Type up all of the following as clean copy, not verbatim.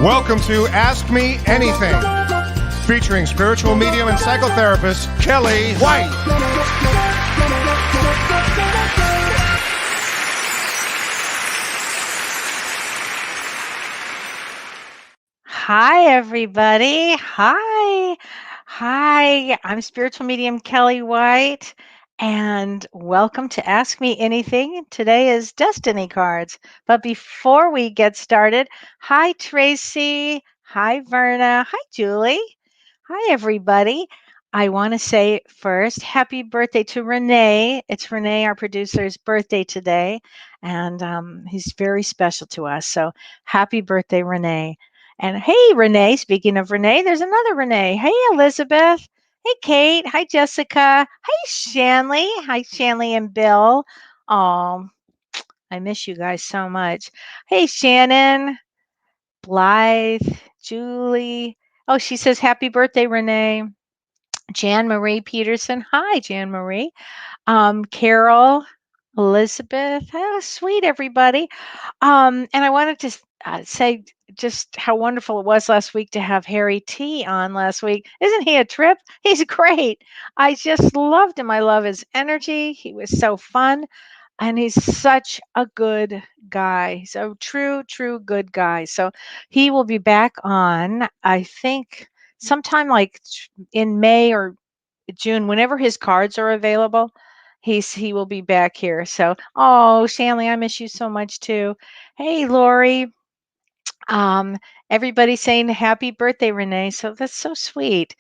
Welcome to Ask Me Anything, featuring spiritual medium and psychotherapist Kellee White. Hi, everybody. Hi. I'm spiritual medium Kellee White, and welcome to Ask Me Anything. Today is Destiny Cards. But before we get started, hi, Tracy. Hi, Verna. Hi, Julie. Hi, everybody. I want to say first, happy birthday to Renee. It's Renee, our producer's birthday today, and he's very special to us. So happy birthday, Renee. And hey, Renee, speaking of Renee, there's another Renee. Hey, Elizabeth. Hey, Kate. Hi, Jessica. Hi, Shanley. Hi, Shanley and Bill. Oh, I miss you guys so much. Hey, Shannon, Blythe, Julie. Oh, she says, happy birthday, Renee. Jan Marie Peterson. Hi, Jan Marie. Carol, Elizabeth. Oh, sweet, everybody. And I wanted to say just how wonderful it was last week to have Harry T on last week. Isn't he a trip? He's great. I just loved him. I love his energy. He was so fun. And he's such a good guy. He's a true good guy. So he will be back on, I think, sometime like in May or June, whenever his cards are available. He will be back here. So, oh, Shanley, I miss you so much too. Hey, Lori. Um, Everybody's saying happy birthday, Renee. So that's so sweet.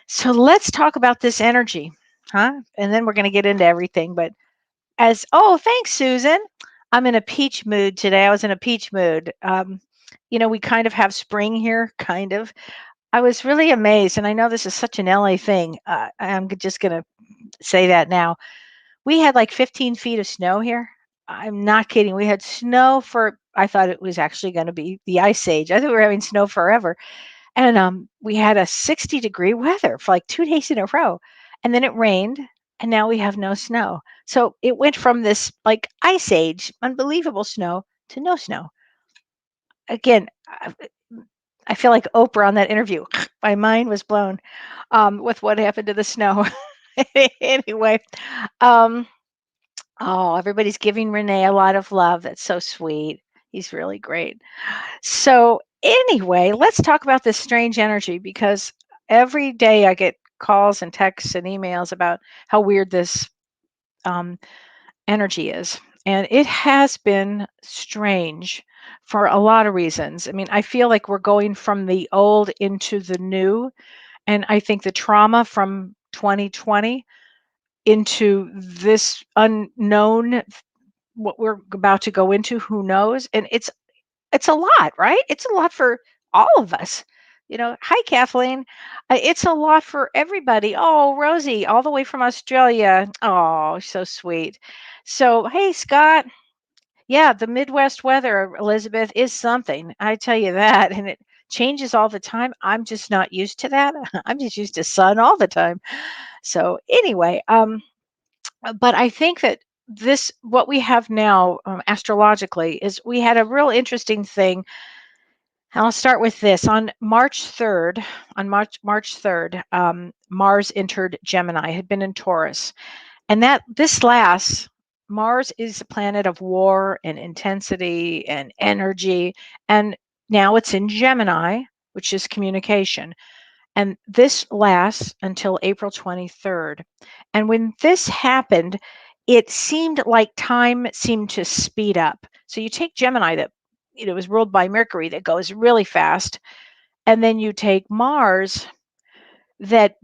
So let's talk about this energy, huh? And then we're going to get into everything. But thanks, Susan. I'm in a peach mood today. I was in a peach mood. We kind of have spring here, kind of. I was really amazed, and I know this is such an LA thing. I'm just going to say that now. We had like 15 feet of snow here. I'm not kidding. We had snow I thought it was actually going to be the ice age. I thought we were having snow forever. And we had a 60-degree weather for like 2 days in a row. And then it rained, and now we have no snow. So it went from this like ice age, unbelievable snow, to no snow. Again, I feel like Oprah on that interview. My mind was blown with what happened to the snow. Anyway, um, everybody's giving Renee a lot of love. That's so sweet. He's really great. So, anyway, let's talk about this strange energy because every day I get calls and texts and emails about how weird this um, energy is. And it has been strange for a lot of reasons. I mean, I feel like we're going from the old into the new. And I think the trauma from 2020 into this unknown, what we're about to go into, who knows? And it's a lot, right? It's a lot for all of us. Hi, Kathleen. It's a lot for everybody. Oh, Rosie, all the way from Australia. Oh, so sweet. So, hey, Scott. Yeah, the Midwest weather, Elizabeth, is something. I tell you that. And it changes all the time. I'm just not used to that. I'm just used to sun all the time. So, anyway, but I think that what we have now astrologically is we had a real interesting thing. I'll start with this. On March 3rd, Mars entered Gemini, had been in Taurus. And Mars is a planet of war and intensity and energy. And now it's in Gemini, which is communication. And this lasts until April 23rd. And when this happened, it seemed like time seemed to speed up. So you take Gemini that was ruled by Mercury that goes really fast, and then you take Mars that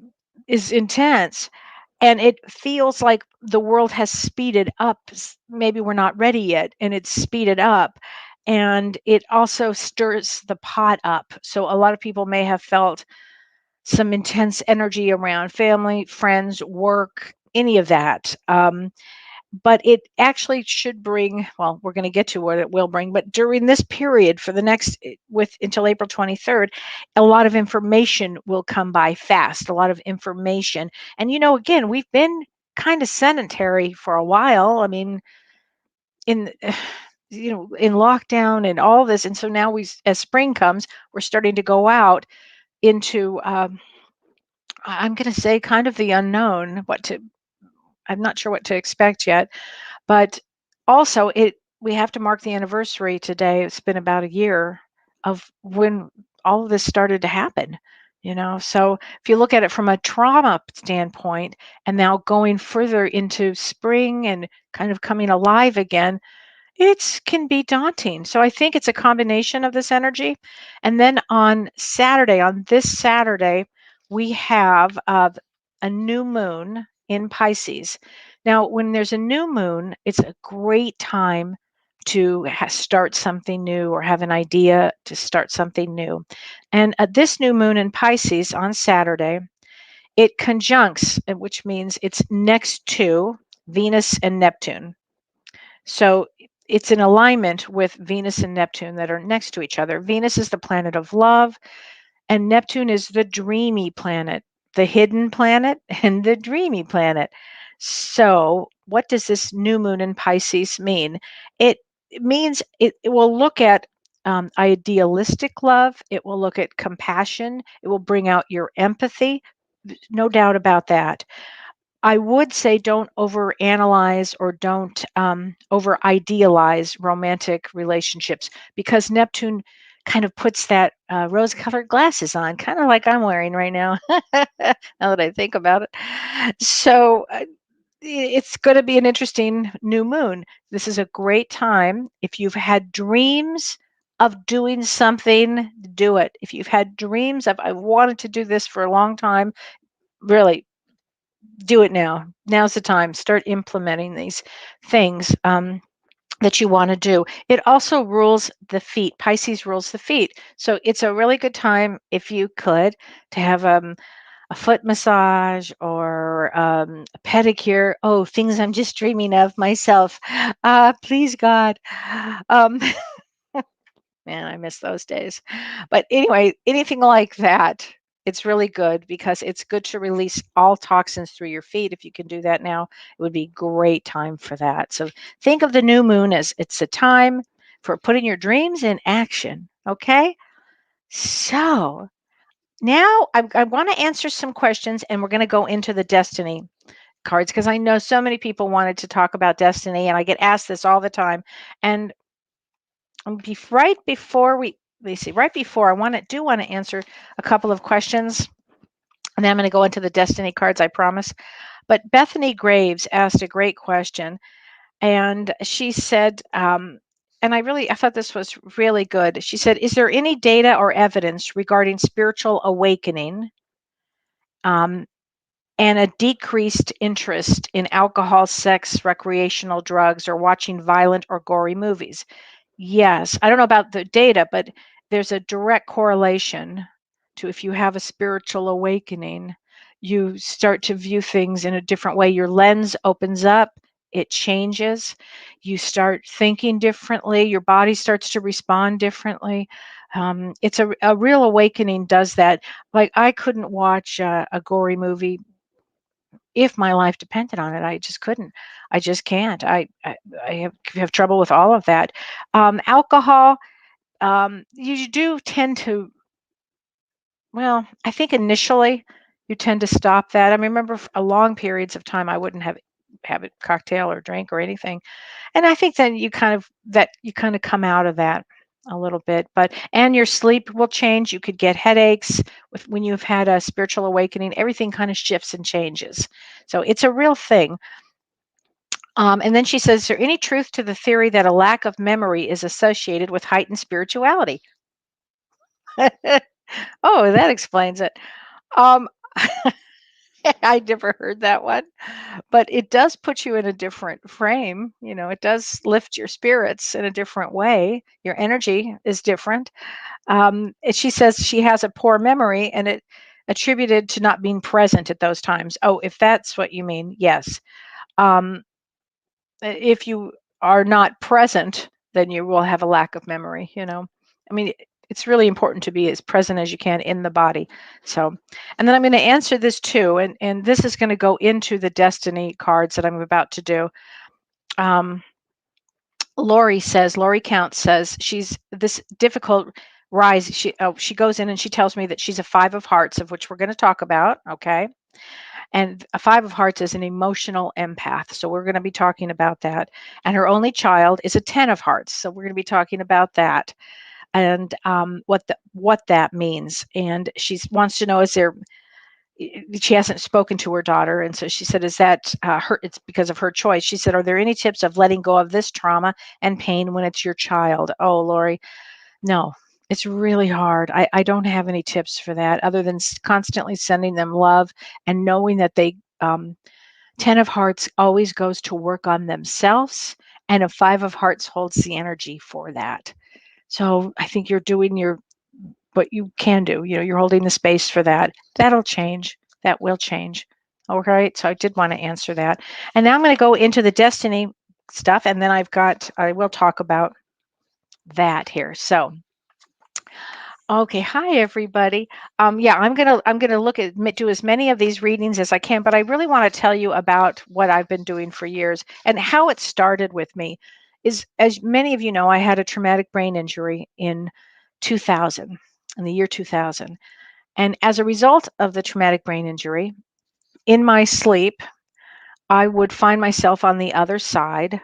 is intense, and it feels like the world has speeded up. Maybe we're not ready yet, and it's speeded up. And it also stirs the pot up. So a lot of people may have felt some intense energy around family, friends, work, any of that. But it actually should bring, well, we're going to get to what it will bring, but during this period for the next, until April 23rd, a lot of information will come by fast, a lot of information. And, again, we've been kind of sedentary for a while. I mean, in in lockdown and all this. And so now as spring comes, we're starting to go out into, I'm going to say kind of the unknown, I'm not sure what to expect yet, but also we have to mark the anniversary today. It's been about a year of when all of this started to happen. So if you look at it from a trauma standpoint and now going further into spring and kind of coming alive again, it can be daunting. So I think it's a combination of this energy. And then on this Saturday, we have a new moon in Pisces. Now, when there's a new moon, it's a great time to start something new or have an idea to start something new. And this new moon in Pisces on Saturday, it conjuncts, which means it's next to Venus and Neptune. So it's in alignment with Venus and Neptune that are next to each other. Venus is the planet of love, and Neptune is the dreamy planet, the hidden planet, and the dreamy planet. So, what does this new moon in Pisces mean? It means it will look at idealistic love, it will look at compassion, it will bring out your empathy. No doubt about that. I would say don't overanalyze or don't over idealize romantic relationships because Neptune kind of puts that rose colored glasses on, kind of like I'm wearing right now, now that I think about it. So it's going to be an interesting new moon. This is a great time. If you've had dreams of doing something, do it. If you've had dreams of, I wanted to do this for a long time, really do it now. Now's the time. Start implementing these things that you want to do. It also rules the feet. Pisces rules the feet. So it's a really good time, if you could, to have a foot massage or a pedicure. Oh, things I'm just dreaming of myself. Please, God. Um, Man, I miss those days. But anyway, anything like that, it's really good because it's good to release all toxins through your feet. If you can do that now, it would be great time for that. So think of the new moon as it's a time for putting your dreams in action. Okay. So now I want to answer some questions and we're going to go into the destiny cards because I know so many people wanted to talk about destiny and I get asked this all the time. And right before right before do want to answer a couple of questions, and then I'm going to go into the destiny cards, I promise. But Bethany Graves asked a great question, and she said, and I thought this was really good. She said, "Is there any data or evidence regarding spiritual awakening?" Um, and a decreased interest in alcohol, sex, recreational drugs, or watching violent or gory movies. Yes, I don't know about the data, but there's a direct correlation to if you have a spiritual awakening, you start to view things in a different way. Your lens opens up, it changes. You start thinking differently, your body starts to respond differently. It's a real awakening does that. Like I couldn't watch a gory movie if my life depended on it. I just couldn't. I just can't. I have trouble with all of that. Alcohol, you do tend to, well, I think initially you tend to stop that. I remember for a long periods of time I wouldn't have a cocktail or drink or anything. And I think then you kind of come out of that a little bit, but and your sleep will change. You could get headaches when you've had a spiritual awakening. Everything kind of shifts and changes. So it's a real thing. And then she says, is there any truth to the theory that a lack of memory is associated with heightened spirituality? Oh, that explains it. Um, I never heard that one, but it does put you in a different frame. It does lift your spirits in a different way. Your energy is different. And she says she has a poor memory and it attributed to not being present at those times. Oh, if that's what you mean, yes. Um, if you are not present, then you will have a lack of memory. I mean, it's really important to be as present as you can in the body. So, and then I'm going to answer this too, and this is going to go into the destiny cards that I'm about to do. Um, Lori Count says she's this difficult rise. She goes in and she tells me that she's a 5 of Hearts, of which we're going to talk about. Okay. And a 5 of Hearts is an emotional empath. So we're going to be talking about that. And her only child is a 10 of Hearts. So we're going to be talking about that and what that means. And she wants to know, is there, she hasn't spoken to her daughter. And so she said, is that her, it's because of her choice. She said, are there any tips of letting go of this trauma and pain when it's your child? Oh, Lori, no, it's really hard. I don't have any tips for that other than constantly sending them love and knowing that they, 10 of Hearts always goes to work on themselves, and a 5 of Hearts holds the energy for that. So I think you're doing what you can do. You're holding the space for that. That'll change. That will change. All right. So I did want to answer that. And now I'm going to go into the destiny stuff, and then I will talk about that here. So okay, hi everybody. Yeah, I'm gonna do as many of these readings as I can, but I really want to tell you about what I've been doing for years and how it started with me. Is, as many of you know, I had a traumatic brain injury in 2000, in the year 2000, and as a result of the traumatic brain injury, in my sleep, I would find myself on the other side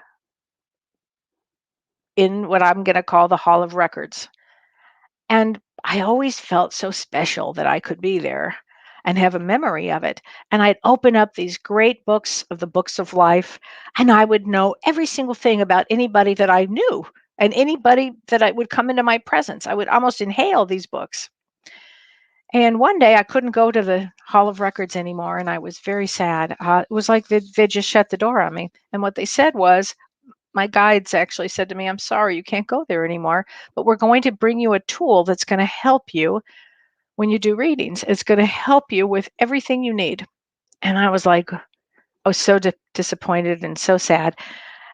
in what I'm gonna call the Hall of Records. And I always felt so special that I could be there and have a memory of it. And I'd open up these great books of the books of life, and I would know every single thing about anybody that I knew and anybody that I would come into my presence. I would almost inhale these books. And one day I couldn't go to the Hall of Records anymore, and I was very sad. It was like they just shut the door on me. And what they said was, my guides actually said to me, I'm sorry, you can't go there anymore, but we're going to bring you a tool that's going to help you when you do readings. It's going to help you with everything you need. And I was like, I was so disappointed and so sad.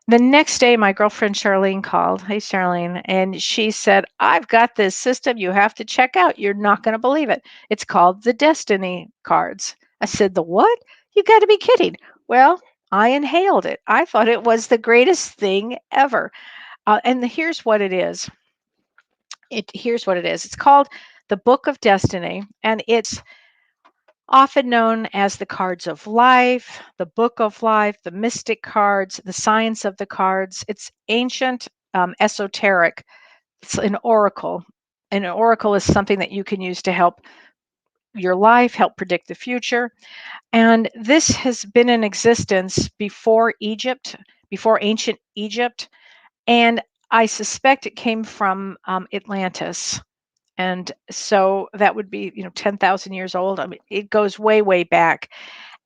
The next day, my girlfriend Charlene called. Hey, Charlene. And she said, I've got this system you have to check out. You're not going to believe it. It's called the Destiny cards. I said, the what? You got to be kidding. Well, I inhaled it. I thought it was the greatest thing ever. And here's what it is. Here's what it is. It's called the Book of Destiny, and it's often known as the cards of life, the book of life, the mystic cards, the science of the cards. It's ancient, esoteric. It's an oracle. And an oracle is something that you can use to help your life, help predict the future. And this has been in existence before Egypt, before ancient Egypt. And I suspect it came from Atlantis. And so that would be, 10,000 years old. I mean, it goes way, way back.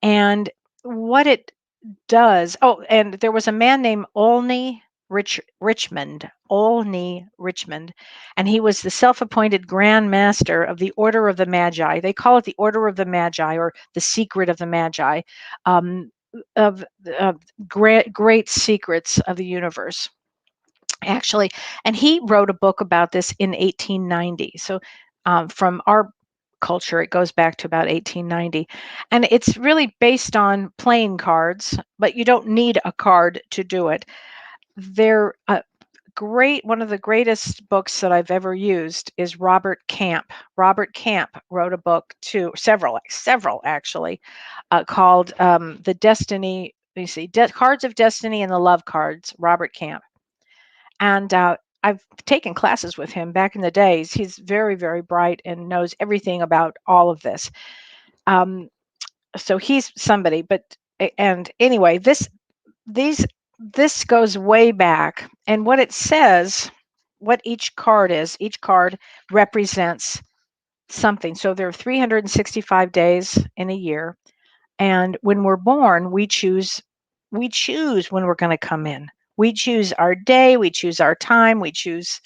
And what it does, oh, and there was a man named Olney Richmond, and he was the self-appointed Grand Master of the Order of the Magi. They call it the Order of the Magi or the Secret of the Magi, um, of great secrets of the universe actually. And he wrote a book about this in 1890. So from our culture, it goes back to about 1890. And it's really based on playing cards, but you don't need a card to do it. They're one of the greatest books that I've ever used is Robert Camp. Robert Camp wrote a book too, several actually, called The Destiny. Let me see, Cards of Destiny and the Love Cards, Robert Camp. And I've taken classes with him back in the days. He's very, very bright and knows everything about all of this. So he's somebody. And anyway, this goes way back. And what it says, what each card represents something. So there are 365 days in a year. And when we're born, we choose when we're going to come in. We choose our day, we choose our time, we choose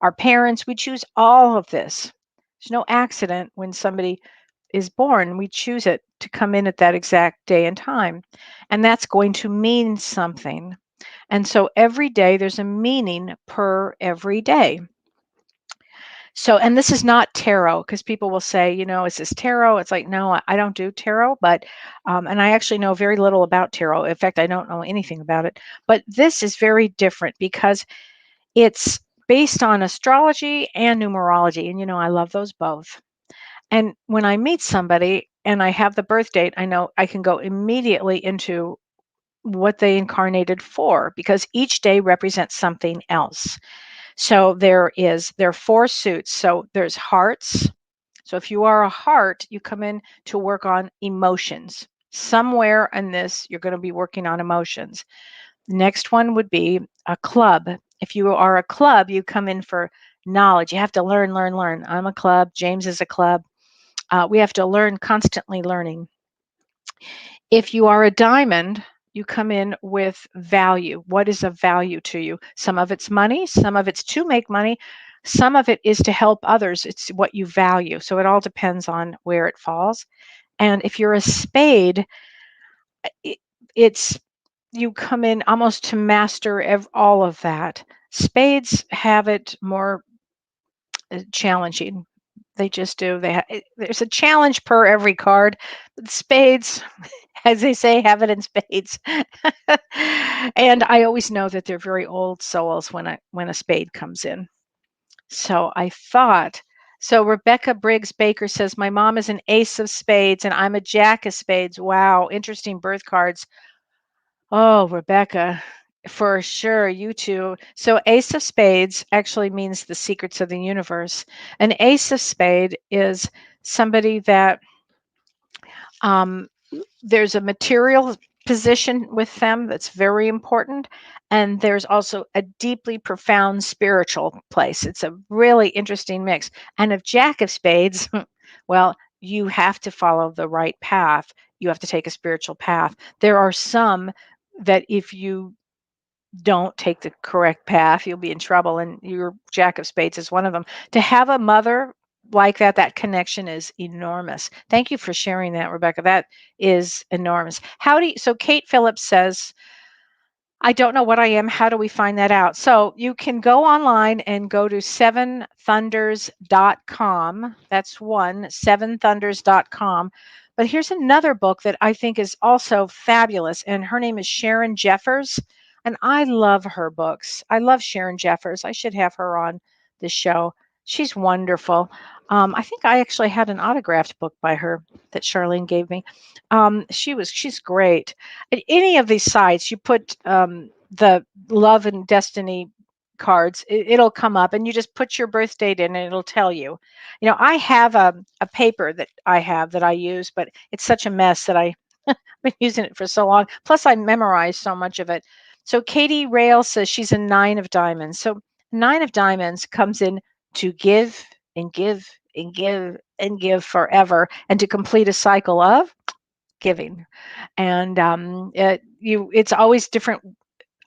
our parents, we choose all of this. There's no accident when somebody is born. We choose it to come in at that exact day and time. And that's going to mean something. And so every day there's a meaning per every day. So, and this is not tarot, because people will say, is this tarot? It's like, no, I don't do tarot, but, and I actually know very little about tarot. In fact, I don't know anything about it. But this is very different because it's based on astrology and numerology. And, I love those both. And when I meet somebody and I have the birth date, I know I can go immediately into what they incarnated for, because each day represents something else. So there are four suits. So there's hearts. So if you are a heart, you come in to work on emotions. Somewhere in this, you're going to be working on emotions. Next one would be a club. If you are a club, you come in for knowledge. You have to learn, learn, learn. I'm a club. James is a club. We have to learn, constantly learning. If you are a diamond, you come in with value. What is of value to you? Some of it's money, some of it's to make money, some of it is to help others. It's what you value. So it all depends on where it falls. And if you're a spade, it, it's you come in almost to master all of that. Spades have it more challenging. They just do. There's a challenge per every card. But spades, as they say, have it in spades. And I always know that they're very old souls when a spade comes in. So I thought. So Rebecca Briggs Baker says, my mom is an ace of spades and I'm a jack of spades. Wow, interesting birth cards. Oh, Rebecca, for sure, you too. So, Ace of Spades actually means the secrets of the universe. An Ace of Spade is somebody that um, there's a material position with them that's very important. And there's also a deeply profound spiritual place. It's a really interesting mix. And if Jack of Spades, well, you have to follow the right path. You have to take a spiritual path. There are some that if you don't take the correct path, you'll be in trouble. And your Jack of Spades is one of them. To have a mother like that, that connection is enormous. Thank you for sharing that, Rebecca. That is enormous. So Kate Phillips says, I don't know what I am. How do we find that out? So you can go online and go to seventhunders.com. That's seventhunders.com. But here's another book that I think is also fabulous. And her name is Sharon Jeffers. And I love her books. I love Sharon Jeffers. I should have her on the show. She's wonderful. I think I actually had an autographed book by her that Charlene gave me. She's great. At any of these sites, you put the love and destiny cards, it'll come up and you just put your birth date in and it'll tell you. I have a paper that I use, but it's such a mess that I've been using it for so long. Plus, I memorized so much of it. So Katie Rail says she's a 9 of diamonds. So 9 of diamonds comes in to give and give and give and give forever and to complete a cycle of giving. And it's always different.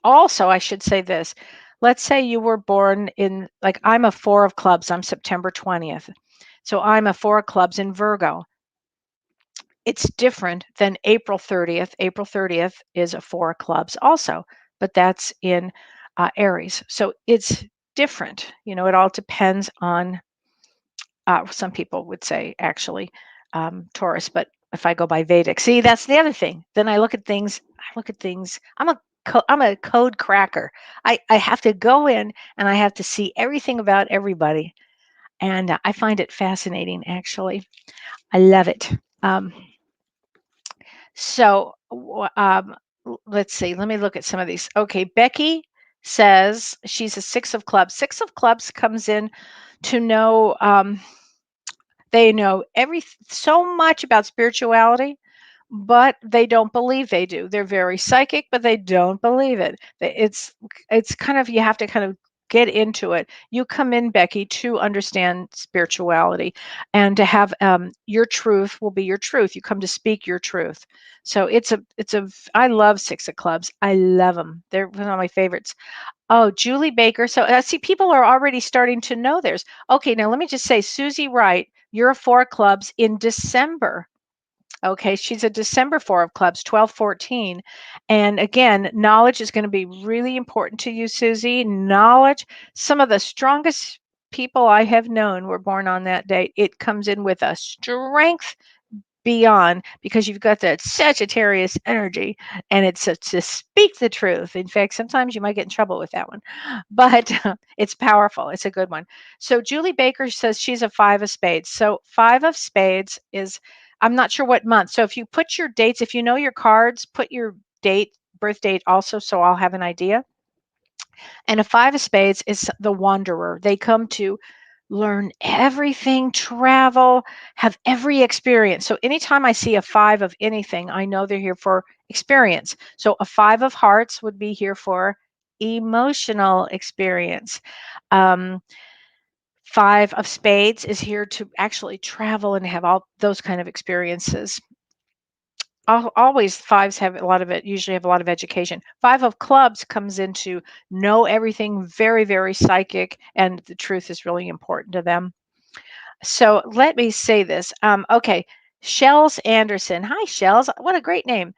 Also, I should say this. Let's say you were born in, like, I'm a 4 of clubs. I'm September 20th. So I'm a 4 of clubs in Virgo. It's different than April 30th. April 30th is a 4 of clubs also, but that's in Aries. So it's different. It all depends on, some people would say actually Taurus, but if I go by Vedic, see, that's the other thing. Then I look at things. I'm a code cracker. I have to go in and I have to see everything about everybody, and I find it fascinating. Actually, I love it. So let's see. Let me look at some of these. Okay, Becky says she's a 6 of clubs. 6 of clubs comes in to know. They know so much about spirituality, but they don't believe they do. They're very psychic, but they don't believe it. It's kind of, you have to kind of get into it. You come in, Becky, to understand spirituality and to have your truth will be your truth. You come to speak your truth. So I love 6 of clubs. I love them. They're one of my favorites. Oh, Julie Baker. So see, people are already starting to know theirs. Okay, now let me just say, Susie Wright, you're a 4 of clubs in December. Okay, she's a December 4 of clubs, 1214. And again, knowledge is going to be really important to you, Susie. Knowledge, some of the strongest people I have known were born on that date, it comes in with a strength beyond, because you've got that Sagittarius energy, and it's to speak the truth. In fact, sometimes you might get in trouble with that one, but it's powerful. It's a good one. So Julie Baker says she's a 5 of spades. So 5 of spades is, I'm not sure what month. So if you put your dates, if you know your cards, put your birth date also, so I'll have an idea. And a 5 of spades is the wanderer. They come to learn everything, travel, have every experience. So anytime I see a 5 of anything, I know they're here for experience. So a 5 of hearts would be here for emotional experience. Um, 5 of spades is here to actually travel and have all those kind of experiences. Always fives have a lot of it, usually have a lot of education. 5 of clubs comes into know everything, very, very psychic, and the truth is really important to them. So let me say this. Okay, Shells Anderson. Hi, Shells. What a great name.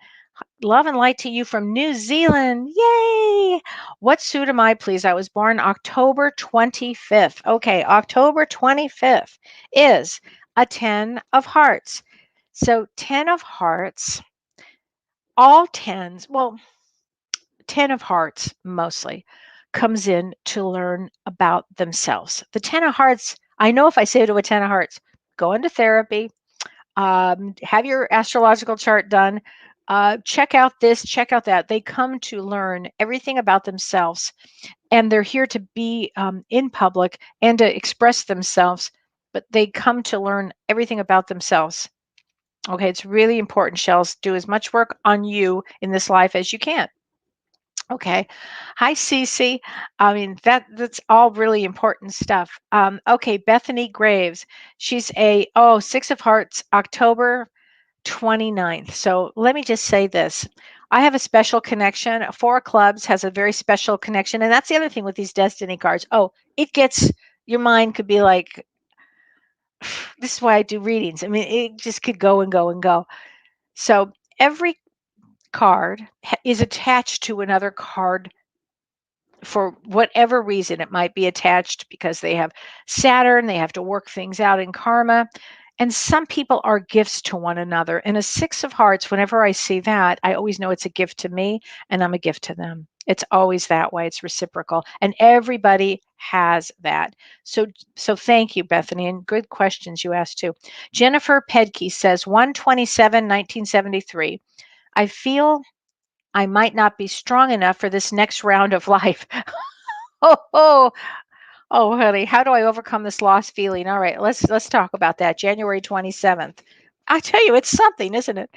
Love and light to you from New Zealand. Yay! What suit am I, please? I was born October 25th. Okay, October 25th is a 10 of hearts. So 10 of hearts, all tens, well, 10 of hearts mostly, comes in to learn about themselves. The 10 of hearts, I know if I say to a 10 of hearts, go into therapy, have your astrological chart done, check out this, check out that. They come to learn everything about themselves, and they're here to be in public and to express themselves, but they come to learn everything about themselves. Okay, it's really important, Shells. Do as much work on you in this life as you can. Okay. Hi, Cece. I mean, that's all really important stuff. Okay, Bethany Graves. She's a 6 of hearts, October 29th. So let me just say this. I have a special connection. 4 of clubs has a very special connection. And that's the other thing with these destiny cards. Oh, it gets your mind could be like, this is why I do readings. I mean, it just could go and go and go. So every card is attached to another card for whatever reason. It might be attached because they have Saturn, they have to work things out in karma. And some people are gifts to one another. And a 6 of hearts, whenever I see that, I always know it's a gift to me and I'm a gift to them. It's always that way. It's reciprocal. And everybody has that. So thank you, Bethany. And good questions you asked too. Jennifer Pedke says 127, 1973. I feel I might not be strong enough for this next round of life. Oh, oh, oh, honey, how do I overcome this lost feeling? All right, let's talk about that. January 27th. I tell you, it's something, isn't it?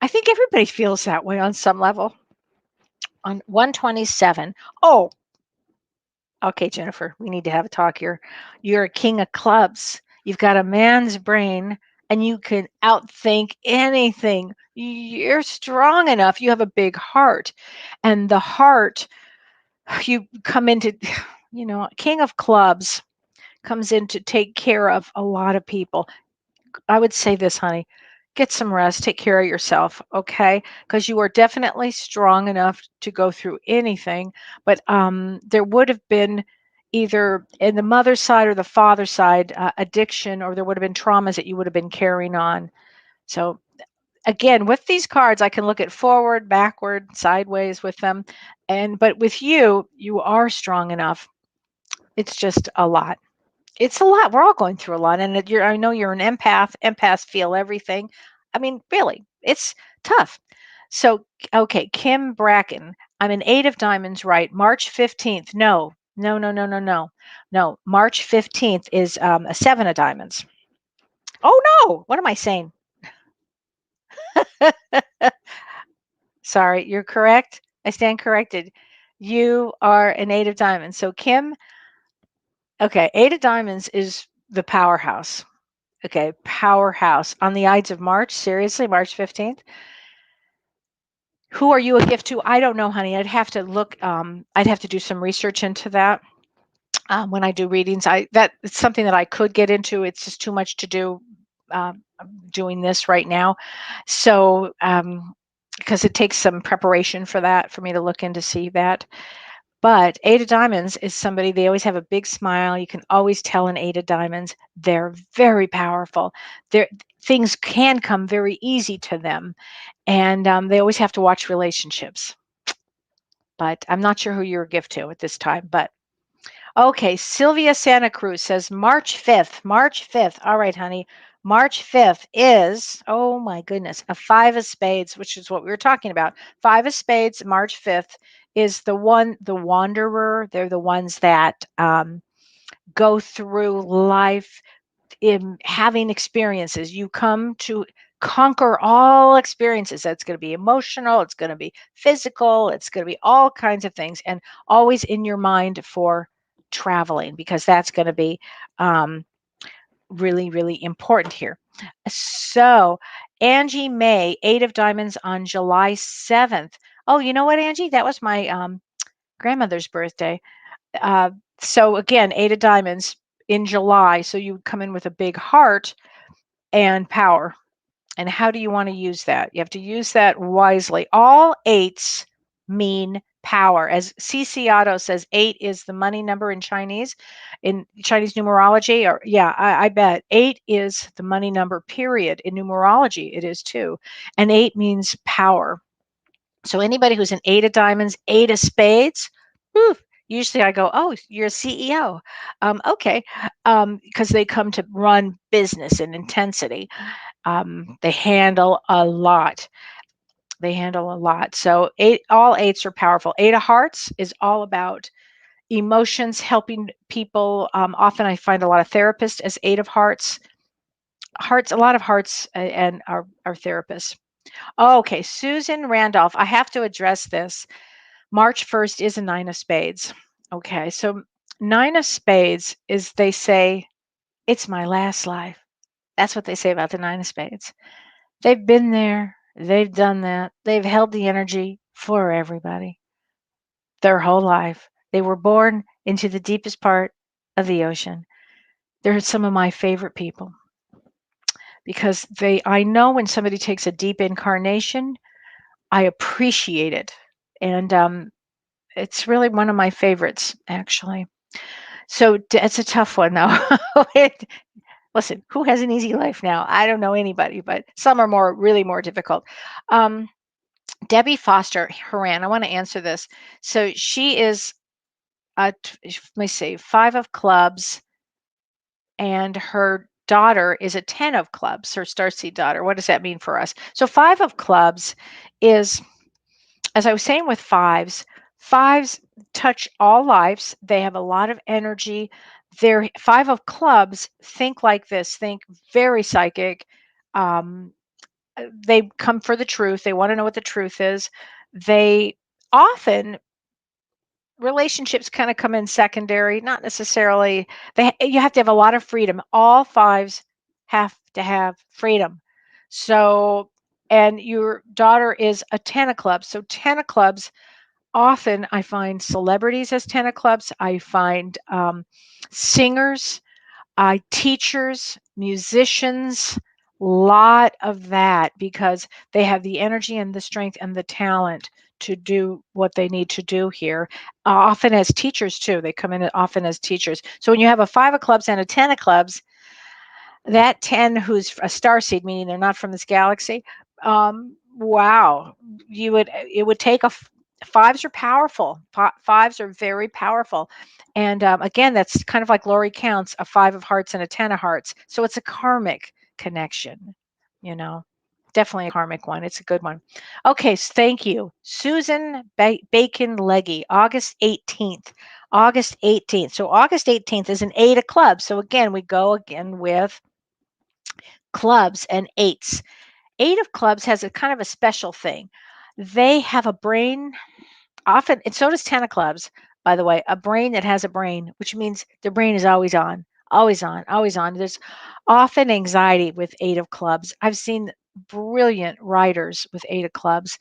I think everybody feels that way on some level. On 127. Oh, okay, Jennifer, we need to have a talk here. You're a king of clubs. You've got a man's brain and you can outthink anything. You're strong enough. You have a big heart. And the heart, you come into, king of clubs comes in to take care of a lot of people. I would say this, honey, get some rest, take care of yourself, okay? Because you are definitely strong enough to go through anything. But there would have been either in the mother's side or the father's side addiction, or there would have been traumas that you would have been carrying on. So again, with these cards, I can look at forward, backward, sideways with them. But with you, you are strong enough. It's just a lot. It's a lot. We're all going through a lot, and I know you're an empath. Empaths feel everything. I mean, really, it's tough. So, okay, Kim Bracken. I'm an 8 of diamonds, right? March 15th. No, no, no, no, no, no, no. March 15th is a 7 of diamonds. Oh no! What am I saying? Sorry, you're correct. I stand corrected. You are an 8 of diamonds. So, Kim, okay, 8 of diamonds is the powerhouse. Okay, powerhouse. On the Ides of March, seriously, March 15th? Who are you a gift to? I don't know, honey. I'd have to look, I'd have to do some research into that. When I do readings, it's something that I could get into. It's just too much to do. I'm doing this right now. So, because it takes some preparation for that, for me to look in to see that. But Eight of Diamonds is somebody, they always have a big smile. You can always tell an Eight of Diamonds. They're very powerful. They're, things can come very easy to them. And they always have to watch relationships. But I'm not sure who you're a gift to at this time. But okay, Sylvia Santa Cruz says March 5th. March 5th. All right, honey. March 5th is, oh my goodness, a five of spades, which is what we were talking about. Five of spades, March 5th is the wanderer. They're the ones that go through life in having experiences. You come to conquer all experiences. That's going to be emotional, it's going to be physical, it's going to be all kinds of things, and always in your mind for traveling, because that's going to be really, really important here. So, Angie May, Eight of Diamonds on July 7th. Oh, you know what, Angie? That was my grandmother's birthday. Uh, so, again, Eight of Diamonds in July. So, you would come in with a big heart and power. And how do you want to use that? You have to use that wisely. All eights mean power. As CC Otto says, eight is the money number in Chinese numerology. Or yeah, I bet eight is the money number, period. In numerology, it is too. And eight means power. So anybody who's an Eight of Diamonds, Eight of Spades, whew, usually I go, oh, you're a CEO. Okay, because they come to run business in intensity. They handle a lot. They handle a lot. So all eights are powerful. Eight of Hearts is all about emotions, helping people. Often I find a lot of therapists as Eight of Hearts. A lot of hearts and our therapists. Oh, okay, Susan Randolph. I have to address this. March 1st is a Nine of Spades. Okay, so Nine of Spades is, they say, it's my last life. That's what they say about the Nine of Spades. They've been there, they've done that, they've held the energy for everybody their whole life. They were born into the deepest part of the ocean. They're some of my favorite people because I know when somebody takes a deep incarnation, I appreciate it. And it's really one of my favorites, actually. So it's a tough one, though. Listen, who has an easy life now? I don't know anybody, but some are really more difficult. Um, Debbie Foster Haran, I want to answer this. So she is, let me see, Five of Clubs, and her daughter is a 10 of Clubs, her starseed daughter. What does that mean for us? So Five of Clubs is, as I was saying with fives touch all lives. They have a lot of energy. They're Five of Clubs, think like this, think very psychic. Um, they come for the truth. They want to know what the truth is. They often, relationships kind of come in secondary, not necessarily. You have to have a lot of freedom. All fives have to have freedom. So, and your daughter is a 10 of clubs. So 10 of clubs, often I find celebrities as 10 of clubs. I find singers, teachers, musicians, lot of that, because they have the energy and the strength and the talent to do what they need to do here. Often as teachers too, they come in often as teachers. So when you have a Five of Clubs and a 10 of Clubs, that 10 who's a star seed, meaning they're not from this galaxy, wow, it would take fives are powerful. Fives are very powerful. And again, that's kind of like Lori Counts, a Five of Hearts and a 10 of Hearts. So it's a karmic connection, you know, definitely a karmic one. It's a good one. Okay, thank you. Susan Bacon Leggy, August 18th. August 18th. So August 18th is an Eight of Clubs. So again, we go again with clubs and eights. Eight of Clubs has a kind of a special thing. They have a brain often, and so does 10 of Clubs, by the way, a brain that has a brain, which means their brain is always on, always on, always on. There's often anxiety with Eight of Clubs. I've seen brilliant writers with Eight of Clubs,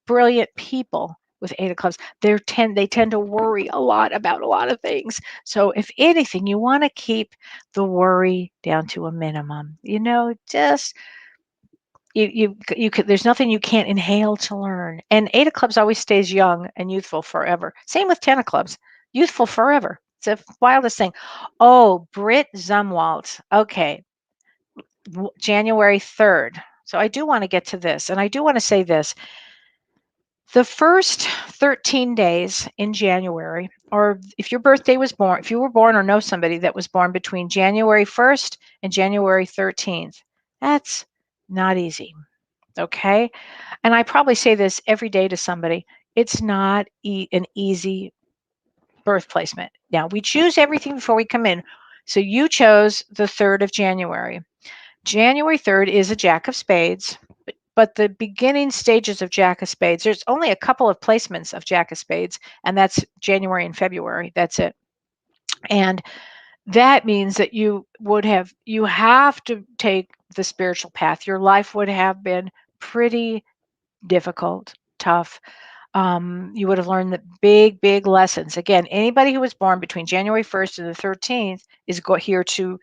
brilliant people with Eight of Clubs. They tend to worry a lot about a lot of things. So if anything, you want to keep the worry down to a minimum. Just you could, there's nothing you can't inhale to learn. And 8 of clubs always stays young and youthful forever. Same with 10 of clubs, youthful forever. It's the wildest thing. Oh, Brit Zumwalt. Okay, January 3rd. So I do want to get to this, and I do want to say this. The first 13 days in January, or if your birthday was born, if you were born or know somebody that was born between January 1st and January 13th, that's not easy. Okay. And I probably say this every day to somebody. It's not an easy birth placement. Now, we choose everything before we come in. So you chose the 3rd of January. January 3rd is a Jack of Spades, but the beginning stages of Jack of Spades, there's only a couple of placements of Jack of Spades, and that's January and February. That's it. And that means that you have to take the spiritual path. Your life would have been pretty difficult, tough. You would have learned the big lessons. Again, anybody who was born between January 1st and the 13th is here to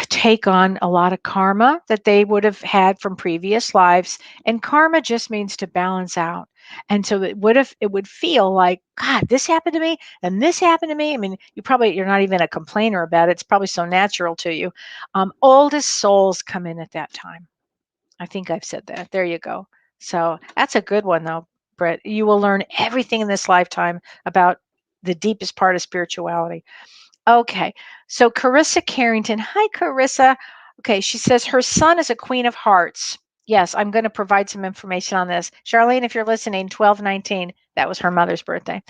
take on a lot of karma that they would have had from previous lives. And karma just means to balance out. And so it would feel like, God, this happened to me and this happened to me. I mean, you're not even a complainer about it. It's probably so natural to you. Oldest souls come in at that time. I think I've said that. There you go. So that's a good one, though, Brett. You will learn everything in this lifetime about the deepest part of spirituality. Okay. So Carissa Carrington. Hi, Carissa. Okay. She says her son is a Queen of Hearts. Yes, I'm going to provide some information on this. Charlene, if you're listening, 12/19, that was her mother's birthday.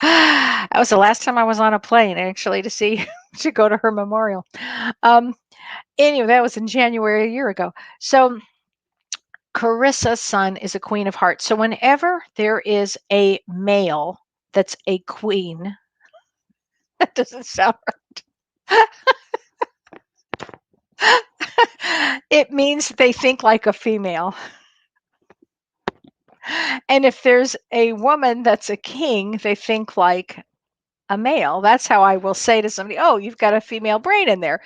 That was the last time I was on a plane, actually, to go to her memorial. Um, anyway, that was in January a year ago. So Carissa's son is a Queen of Hearts. So whenever there is a male that's a queen, that doesn't sound right. It means they think like a female. And if there's a woman that's a king, they think like a male. That's how I will say to somebody, oh, you've got a female brain in there.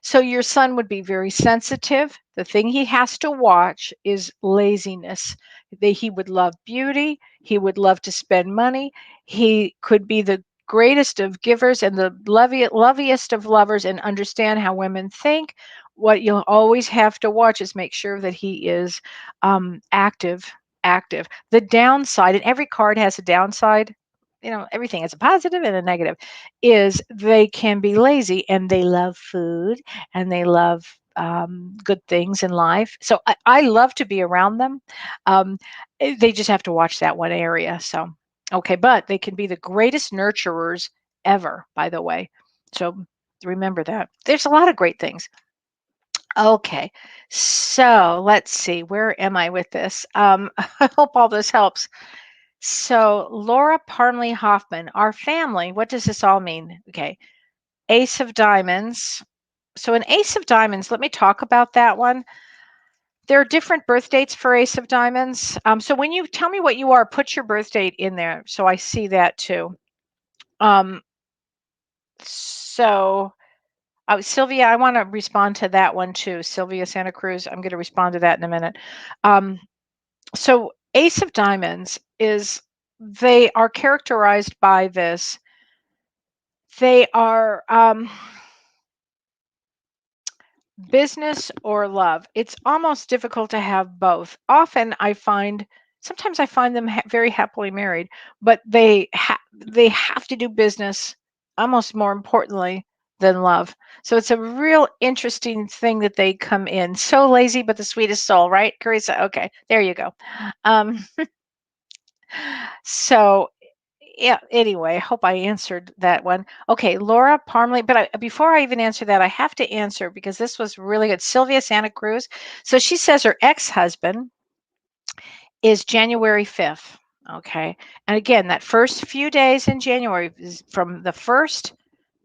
So your son would be very sensitive. The thing he has to watch is laziness. He would love beauty. He would love to spend money. He could be the greatest of givers and the loveliest of lovers and understand how women think. What you'll always have to watch is make sure that he is active. Active. The downside, and every card has a downside. Everything has a positive and a negative, is they can be lazy and they love food and they love good things in life. So I love to be around them. They just have to watch that one area. So, okay, but they can be the greatest nurturers ever, by the way. So remember that. There's a lot of great things. Okay, so let's see. Where am I with this? I hope all this helps. So, Laura Parmley Hoffman, our family, what does this all mean? Okay, Ace of Diamonds. So, an Ace of Diamonds, let me talk about that one. There are different birth dates for Ace of Diamonds. So, when you tell me what you are, put your birth date in there so I see that too. So, Sylvia, I want to respond to that one too. Sylvia Santa Cruz, I'm going to respond to that in a minute. So Ace of Diamonds they are characterized by this. They are business or love. It's almost difficult to have both. Sometimes I find them very happily married, but they have to do business almost more importantly than love. So it's a real interesting thing that they come in. So lazy, but the sweetest soul, right, Carissa? Okay, there you go. So yeah, anyway, I hope I answered that one. Okay, Laura Parmley, but before I even answer that, I have to answer because this was really good. Sylvia Santa Cruz. So she says her ex-husband is January 5th. Okay. And again, that first few days in January is from the 1st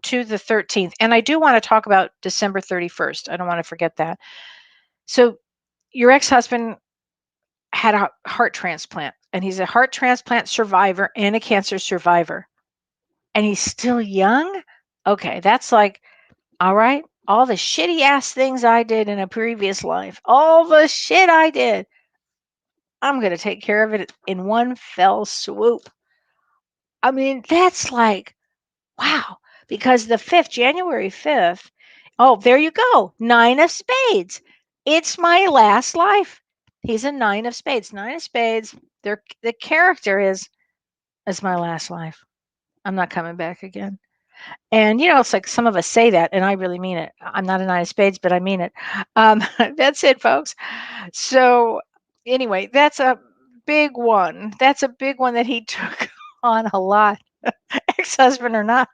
to the 13th. And I do want to talk about December 31st. I don't want to forget that. So your ex-husband had a heart transplant, and he's a heart transplant survivor and a cancer survivor. And he's still young? Okay, that's like, all right, all the shitty ass things I did in a previous life, all the shit I did, I'm going to take care of it in one fell swoop. I mean, that's like, wow. Because the 5th, January 5th, oh, there you go. 9 of spades. It's my last life. He's a 9 of spades. 9 of spades. The character is my last life. I'm not coming back again. And it's like some of us say that, and I really mean it. I'm not a 9 of spades, but I mean it. That's it, folks. So anyway, that's a big one. That's a big one that he took on a lot, ex-husband or not.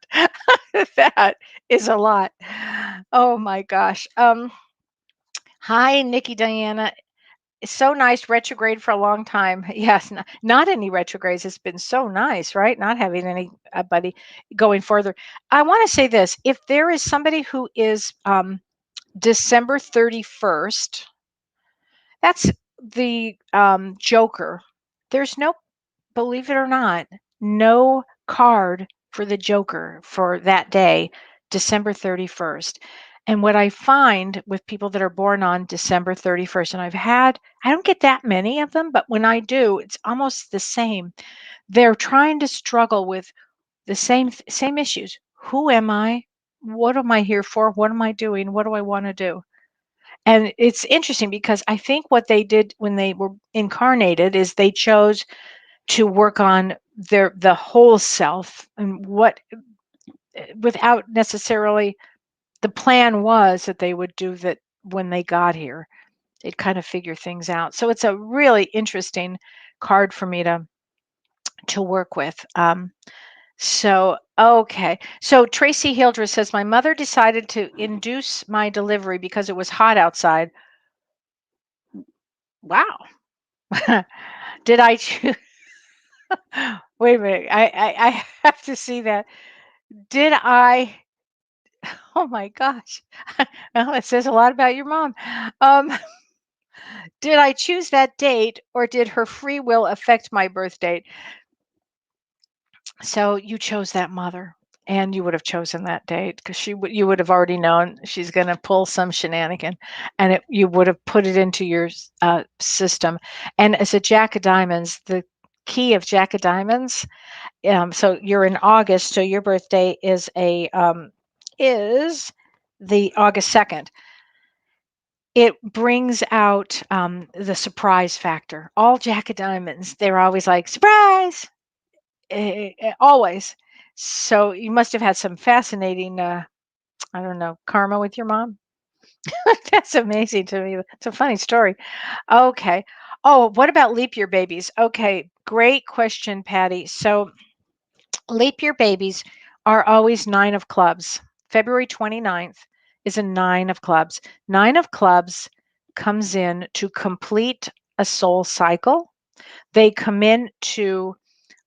That is a lot. Oh my gosh. Hi, Nikki Diana. It's so nice retrograde for a long time. Yes, not any retrogrades. It's been so nice, right? Not having anybody going further. I want to say this: if there is somebody who is December 31st, that's the Joker. There's no, believe it or not, no card for the Joker for that day, December 31st. And what I find with people that are born on December 31st, and I don't get that many of them, but when I do, it's almost the same. They're trying to struggle with the same issues. Who am I? What am I here for? What am I doing? What do I want to do? And it's interesting because I think what they did when they were incarnated is they chose to work on the whole self and what without necessarily the plan was that they would do that when they got here. They'd kind of figure things out. So it's a really interesting card for me to work with. So okay. So Tracy Hildreth says my mother decided to induce my delivery because it was hot outside. Wow. Did I choose? Wait a minute. I have to see that. Did I? Oh my gosh. Well, it says a lot about your mom. Um, did I choose that date or did her free will affect my birth date? So you chose that mother and you would have chosen that date because you would have already known she's going to pull some shenanigan and you would have put it into your system. And as a Jack of Diamonds, the key of Jack of Diamonds, so you're in August, so your birthday is the August 2nd. It brings out the surprise factor. All Jack of Diamonds, they're always like, surprise, always. So you must have had some fascinating, I don't know, karma with your mom. That's amazing to me. It's a funny story. Okay. Oh, what about leap year babies? Okay, great question, Patty. So leap year babies are always 9 of clubs. February 29th is a 9 of clubs. 9 of clubs comes in to complete a soul cycle. They come in to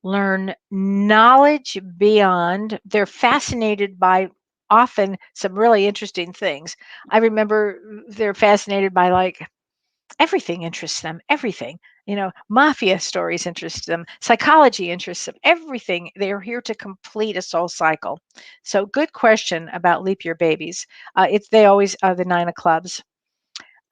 learn knowledge beyond. They're fascinated by often some really interesting things. I remember they're fascinated by like everything interests them, everything. Mafia stories interest them, psychology interests them, everything. They are here to complete a soul cycle. So, good question about leap year babies. They always are the 9 of clubs.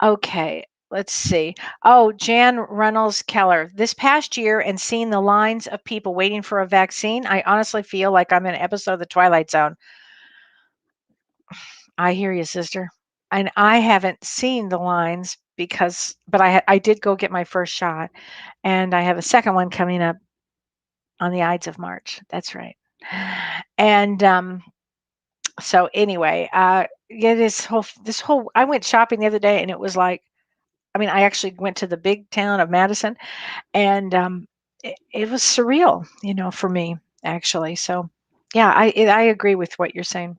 Okay, let's see. Oh, Jan Reynolds Keller. This past year and seeing the lines of people waiting for a vaccine, I honestly feel like I'm in an episode of The Twilight Zone. I hear you, sister. And I haven't seen the lines but I did go get my first shot, and I have a second one coming up on the Ides of March. That's right. And so anyway, yeah, this whole I went shopping the other day, and it was like, I mean, I actually went to the big town of Madison, and it was surreal, for me actually. So yeah, I agree with what you're saying.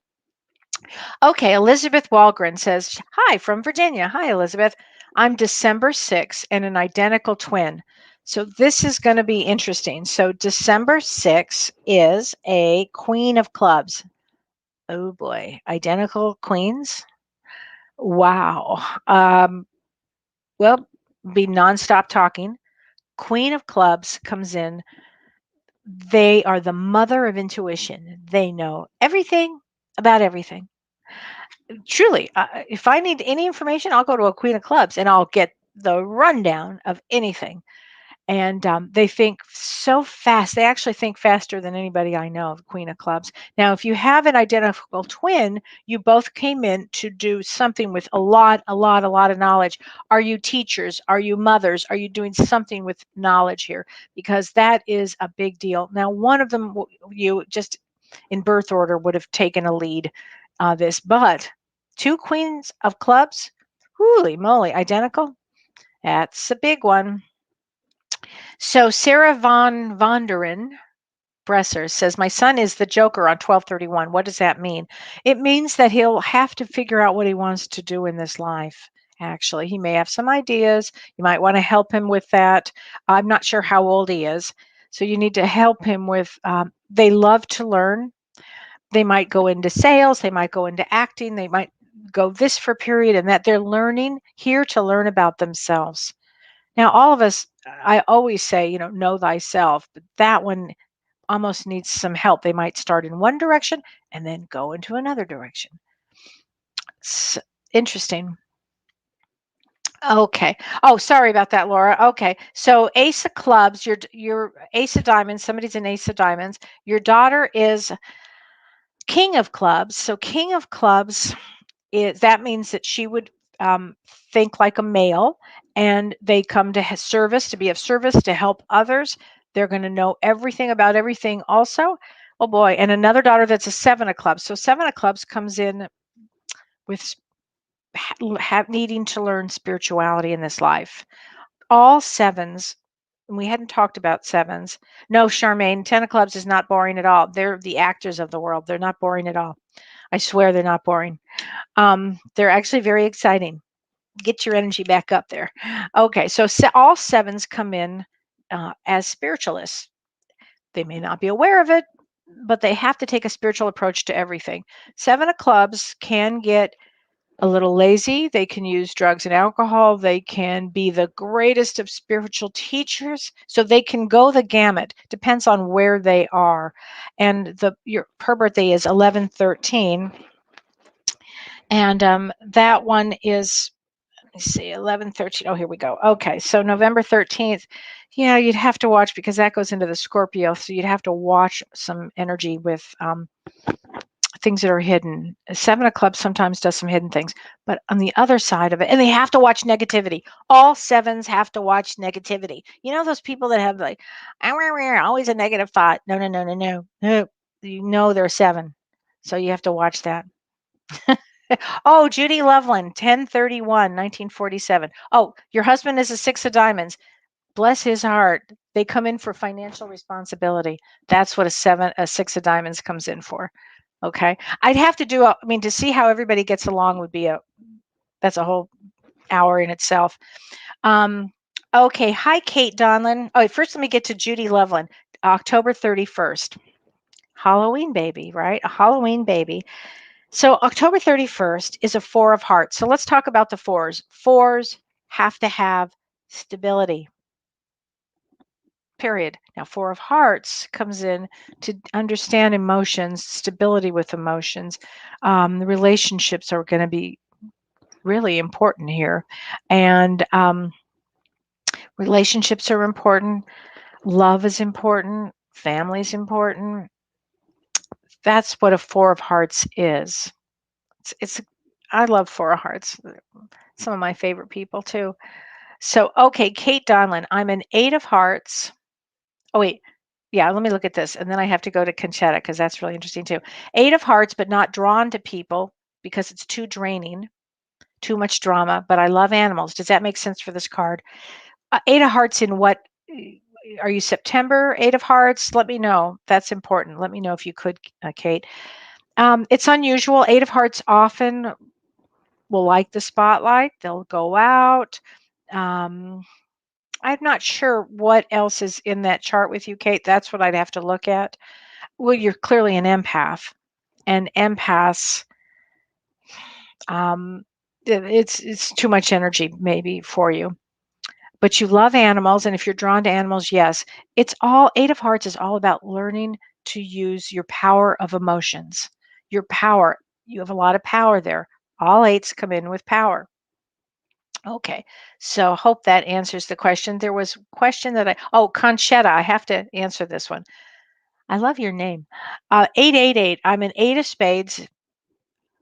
Okay, Elizabeth Walgren says, hi from Virginia. Hi, Elizabeth. I'm December 6th and an identical twin. So this is going to be interesting. So December 6th is a queen of clubs. Oh boy, identical queens. Wow. Well, be nonstop talking. Queen of clubs comes in. They are the mother of intuition. They know everything about everything. Truly, if I need any information, I'll go to a Queen of Clubs and I'll get the rundown of anything. And they think so fast. They actually think faster than anybody I know of, Queen of Clubs. Now, if you have an identical twin, you both came in to do something with a lot of knowledge. Are you teachers? Are you mothers? Are you doing something with knowledge here? Because that is a big deal. Now, one of them, you just in birth order would have taken a lead this, but two Queens of Clubs, holy moly, identical. That's a big one. So Sarah von Vonderen Bresser says, my son is the Joker on 1231. What does that mean? It means that he'll have to figure out what he wants to do in this life. Actually, he may have some ideas. You might want to help him with that. I'm not sure how old he is. So you need to help him with, they love to learn. They might go into sales. They might go into acting. They might go this for a period, and that they're learning here to learn about themselves. Now, all of us, I always say, know thyself, but that one almost needs some help. They might start in one direction and then go into another direction. It's interesting. Okay. Oh, sorry about that, Laura. Okay. So Ace of Clubs, your Ace of Diamonds, somebody's an Ace of Diamonds. Your daughter is King of Clubs. So King of Clubs that means that she would um, think like a male, and they come to service, to be of service, to help others. They're going to know everything about everything also. Oh boy. And another daughter that's a Seven of Clubs. So Seven of Clubs comes in with needing to learn spirituality in this life. All sevens, and we hadn't talked about sevens. No, Charmaine, 10 of Clubs is not boring at all. They're the actors of the world. They're not boring at all. I swear they're not boring. They're actually very exciting. Get your energy back up there. Okay, so all sevens come in as spiritualists. They may not be aware of it, but they have to take a spiritual approach to everything. Seven of Clubs can get a little lazy. They can use drugs and alcohol. They can be the greatest of spiritual teachers. So they can go the gamut. Depends on where they are. And her birthday is 11/13. And that one is, let me see, 11/13. Oh, here we go. Okay, so November 13th, you'd have to watch because that goes into the Scorpio. So you'd have to watch some energy with things that are hidden. Seven of Clubs sometimes does some hidden things, but on the other side of it, and they have to watch negativity. All sevens have to watch negativity. You know those people that have like, always a negative thought. No, no, no, no, no, no. You know they're seven, so you have to watch that. Oh, Judy Loveland, 10/31, 1947. Oh, your husband is a Six of Diamonds. Bless his heart. They come in for financial responsibility. That's what a Six of Diamonds comes in for. Okay. I'd have to to see how everybody gets along would be that's a whole hour in itself. Okay. Hi, Kate Donlin. Oh, first let me get to Judy Loveland, October 31st. Halloween baby, right? A Halloween baby. So October 31st is a Four of Hearts. So let's talk about the fours. Fours have to have stability. Period. Now, Four of Hearts comes in to understand emotions, stability with emotions. The relationships are going to be really important here. And relationships are important. Love is important. Family is important. That's what a Four of Hearts is. I love Four of Hearts. Some of my favorite people too. So, okay, Kate Donlin, I'm an Eight of Hearts. Oh, wait. Yeah, let me look at this. And then I have to go to Conchetta because that's really interesting too. Eight of Hearts, but not drawn to people because it's too draining, too much drama. But I love animals. Does that make sense for this card? Eight of Hearts in what? Are you September? Eight of Hearts? Let me know. That's important. Let me know if you could, Kate. It's unusual. Eight of Hearts often will like the spotlight. They'll go out. Um, I'm not sure what else is in that chart with you, Kate. That's what I'd have to look at. Well, you're clearly an empath, and empaths, it's too much energy maybe for you. But you love animals, and if you're drawn to animals, yes, it's all Eight of Hearts is all about learning to use your power of emotions. Your power. You have a lot of power there. All eights come in with power. Okay, so hope that answers the question. There was a question that Conchetta, I have to answer this one. I love your name. 888, I'm an eight of spades.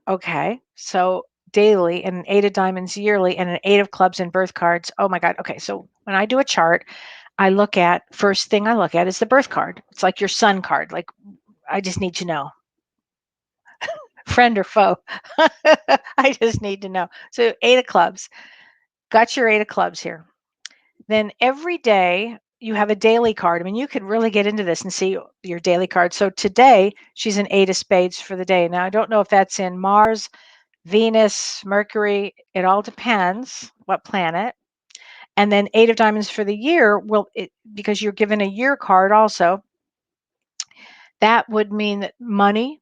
Okay, so daily and an eight of diamonds yearly and an eight of clubs and birth cards. Oh my God. Okay, so when I do a chart, first thing I look at is the birth card. It's like your sun card. Like, I just need to know, friend or foe. I just need to know. So eight of clubs. Got your eight of clubs here. Then every day you have a daily card. I mean, you could really get into this and see your daily card. So today she's an eight of spades for the day. Now, I don't know if that's in Mars, Venus, Mercury. It all depends what planet. And then eight of diamonds for the year because you're given a year card also. That would mean that money,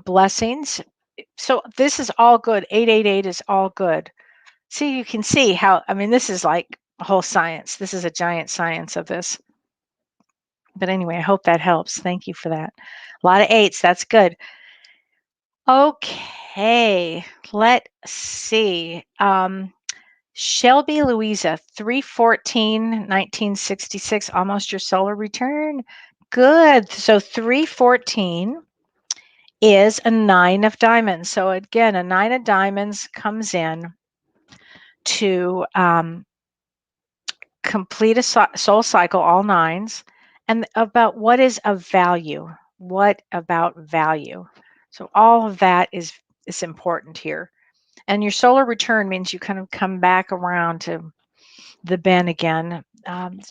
blessings. So this is all good. 888 is all good. See, you can see how, I mean, this is like a whole science. This is a giant science of this. But anyway, I hope that helps. Thank you for that. A lot of eights. That's good. Okay, let's see. Shelby Louisa, 3/14/1966, almost your solar return. Good. So 3/14 is a nine of diamonds. So again, a nine of diamonds comes in to complete a soul cycle, all nines, and about what is of value. What about value? So all of that is important here. And your solar return means you kind of come back around to the bend again,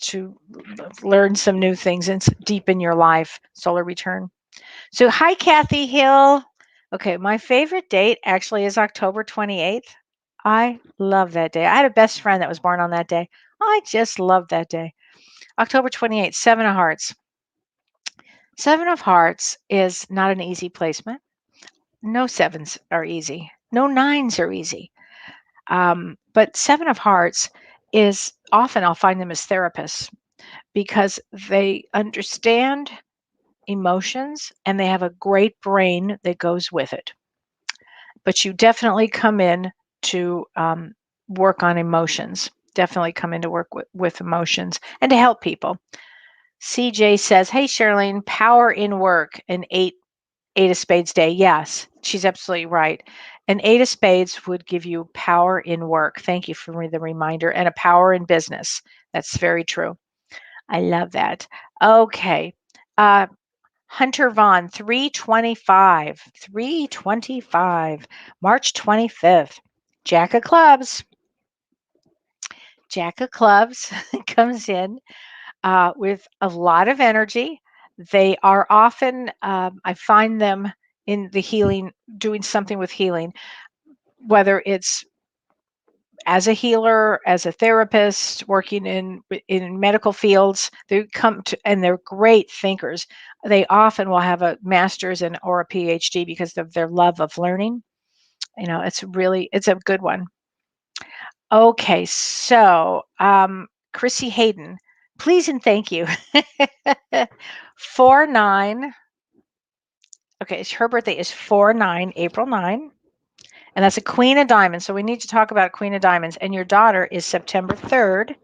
to learn some new things and deepen your life. Solar return. So hi, Kathy Hill. Okay, my favorite date actually is October 28th. I love that day. I had a best friend that was born on that day. I just love that day. October 28th, Seven of Hearts. Seven of Hearts is not an easy placement. No sevens are easy. No nines are easy. But Seven of Hearts is often, I'll find them as therapists because they understand emotions and they have a great brain that goes with it. But you definitely come in to work on emotions. Definitely come in to work with emotions and to help people. CJ says, "Hey Charlene, power in work, an eight of spades day." Yes, she's absolutely right. An eight of spades would give you power in work. Thank you for the reminder. And a power in business. That's very true. I love that. Okay. Hunter Vaughn, 3/25. 3/25. March 25th. Jack of clubs. Jack of clubs comes in with a lot of energy. They are often, I find them in the healing, doing something with healing, whether it's as a healer, as a therapist, working in medical fields. They come to, and they're great thinkers. They often will have a master's or a PhD because of their love of learning. You know, it's a good one. Okay, so Chrissy Hayden, please and thank you. 4/9. Okay, her birthday is 4/9, April 9, and that's a Queen of Diamonds. So we need to talk about Queen of Diamonds. And your daughter is September 3rd,